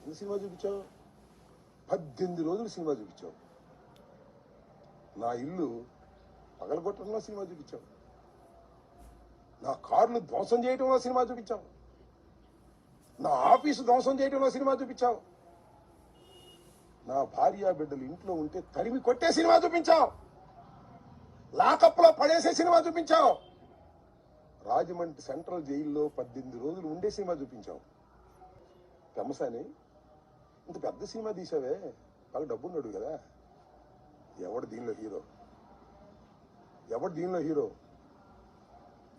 ఎన్ని సినిమా చూపించావు? 18 రోజులు సినిమా చూపించావు. నా ఇల్లు పగలగొట్టడంలో సినిమా చూపించావు. నా కార్లు ధ్వంసం చేయడంలో సినిమా చూపించావు. నా ఆఫీసు ధ్వంసం చేయడంలో సినిమా చూపించావు. నా భార్య బిడ్డలు ఇంట్లో ఉంటే తరిమి కొట్టే సినిమా చూపించావు. లాకప్లో పడేసే సినిమా చూపించావు. రాజమండ్రి సెంట్రల్ జైల్లో 18 రోజులు ఉండే సినిమా చూపించావు. పెమ్మసాని ఇంత పెద్ద సినిమా తీసావే, బాగా డబ్బున్నాడు కదా. ఎవడు దీనిలో హీరో? ఎవడు దీనిలో హీరో?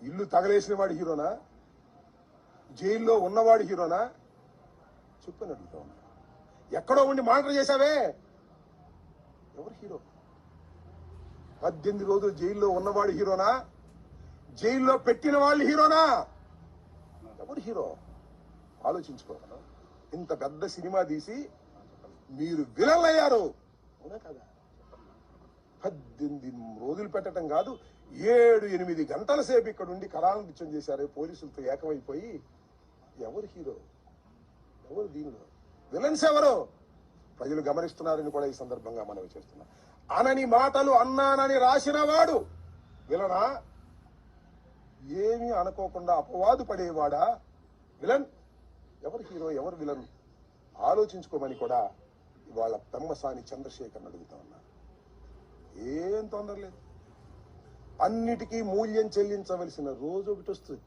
ఇల్లు తగలేసిన వాడు హీరోనా? జైల్లో ఉన్నవాడు హీరోనా? చెప్పని అడుగుతా ఉన్నా. ఎక్కడో ఉండి మానిటర్ చేశావే, ఎవరు హీరో? 18 రోజులు జైల్లో ఉన్నవాడు హీరోనా? జైల్లో పెట్టిన వాళ్ళు హీరోనా? ఎవరు హీరో? ఆలోచించుకోగలరు. ఇంత పెద్ద సినిమా తీసి మీరు విలన్లు అయ్యారు, అవునా కదా? 18 రోజులు పెట్టడం కాదు, 7-8 గంటల సేపు ఇక్కడ ఉండి కళాలను నృత్యం చేశారు పోలీసులతో ఏకమైపోయి. ఎవరు హీరో? ఎవరు దీనిలో విలన్స్? ఎవరు? ప్రజలు గమనిస్తున్నారని కూడా ఈ సందర్భంగా మనవి చేస్తున్నా. అనని మాటలు అన్నానని రాసిన వాడు విలనా? ఏమీ అనుకోకుండా అపవాదు పడేవాడా విలన్? ఎవరు హీరో? ఎవరు విలన్? ఆలోచించుకోమని కూడా ఇవాళ పెమ్మసాని చంద్రశేఖర్ అడుగుతా ఉన్నా. ఏం తొందర లేదు. అన్నిటికీ మూల్యం చెల్లించవలసిన రోజు ఒకటి వస్తుంది.